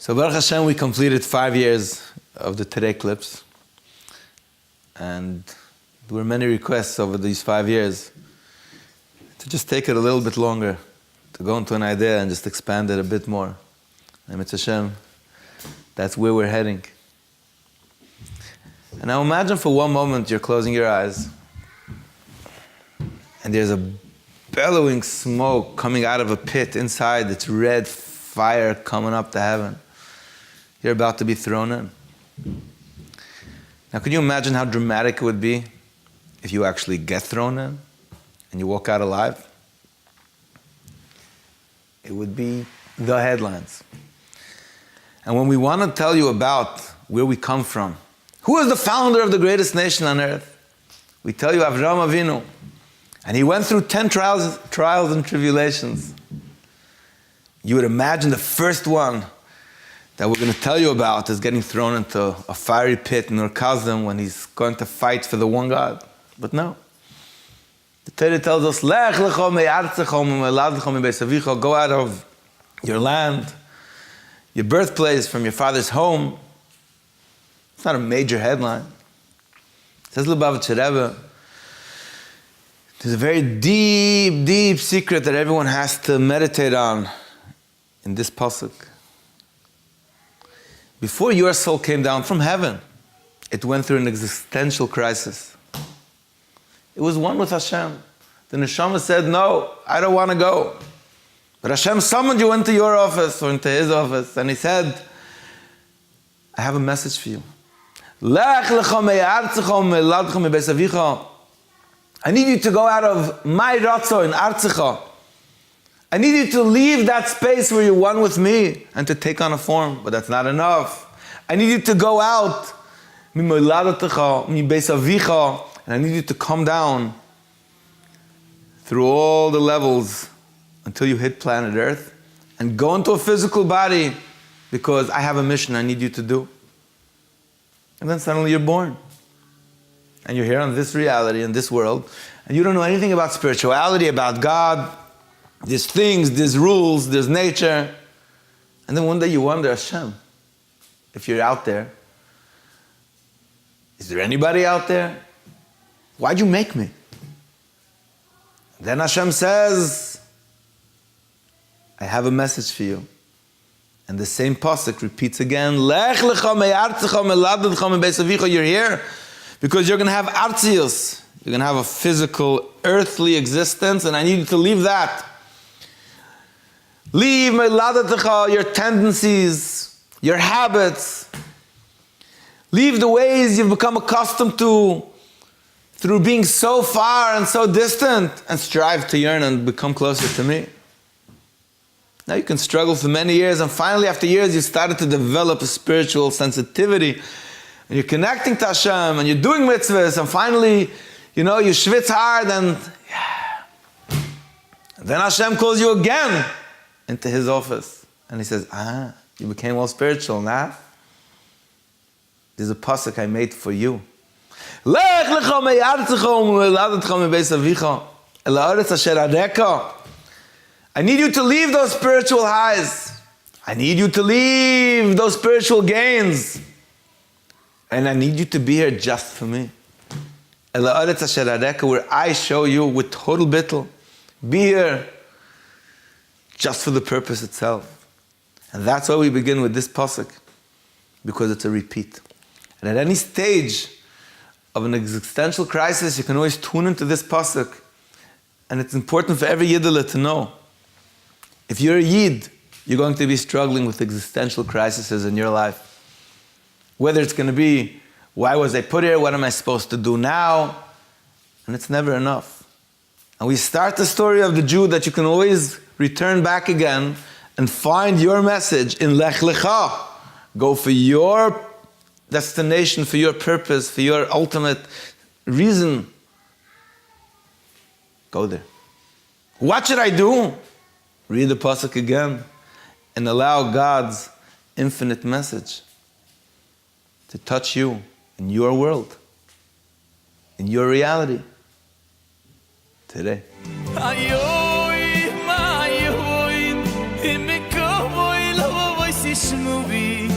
So Baruch Hashem, we completed 5 years of the Terei clips, and there were many requests over these 5 years to just take it a little bit longer, to go into an idea and just expand it a bit more. And Mitzvah Hashem, that's where we're heading. And now imagine for one moment you're closing your eyes and there's a bellowing smoke coming out of a pit inside. It's red fire coming up to heaven. You're about to be thrown in. Now, can you imagine how dramatic it would be if you actually get thrown in and you walk out alive? It would be the headlines. And when we want to tell you about where we come from, who is the founder of the greatest nation on earth? We tell you Avraham Avinu. And he went through 10 trials and tribulations. You would imagine the first one that we're going to tell you about is getting thrown into a fiery pit in Urkazim when he's going to fight for the one God. But no. The Torah tells us, Lech Lecha me'artzecha u'me'ladcha mibeis avicha. Go out of your land, your birthplace, from your father's home. It's not a major headline. It says Lubavitcher Rebbe, there's a very deep, deep secret that everyone has to meditate on in this pasuk. Before your soul came down from heaven, it went through an existential crisis. It was one with Hashem. The neshama said, no, I don't want to go. But Hashem summoned you into your office or into his office, and he said, I have a message for you. Lech Lecha me'artzecha u'me'ladcha mibeis avicha. I need you to go out of my ratzo in Artzecha. I need you to leave that space where you're one with me and to take on a form, but that's not enough. I need you to go out, and I need you to come down through all the levels until you hit planet Earth and go into a physical body because I have a mission I need you to do. And then suddenly you're born. And you're here on this reality, in this world, and you don't know anything about spirituality, about God. There's things, there's rules, there's nature. And then one day you wonder, Hashem, if you're out there, is there anybody out there? Why'd you make me? Then Hashem says, I have a message for you. And the same pasuk repeats again, Lech Lecha me'artzecha u'me'ladcha mibeis avicha. You're here because you're going to have artzios. You're going to have a physical, earthly existence, and I need you to leave that. Leave your tendencies, your habits. Leave the ways you've become accustomed to through being so far and so distant, and strive to yearn and become closer to me. Now you can struggle for many years, and finally after years you started to develop a spiritual sensitivity, and you're connecting to Hashem, and you're doing mitzvahs, and finally, you schwitz hard, and then Hashem calls you again into his office. And he says, you became all spiritual now? There's a pasuk I made for you. Lech Lecha me'artzecha u'me'ladcha mibeis avicha el ha'aretz asher areka. I need you to leave those spiritual highs. I need you to leave those spiritual gains. And I need you to be here just for me. El ha'aretz asher areka, where I show you with total bittul. Be here just for the purpose itself. And that's why we begin with this pasuk, because it's a repeat. And at any stage of an existential crisis, you can always tune into this pasuk. And it's important for every Yiddilah to know. If you're a Yid, you're going to be struggling with existential crises in your life. Whether it's going to be, why was I put here? What am I supposed to do now? And it's never enough. And we start the story of the Jew that you can always return back again and find your message in Lech Lecha. Go for your destination, for your purpose, for your ultimate reason. Go there. What should I do? Read the pasuk again and allow God's infinite message to touch you in your world, in your reality today. this movie.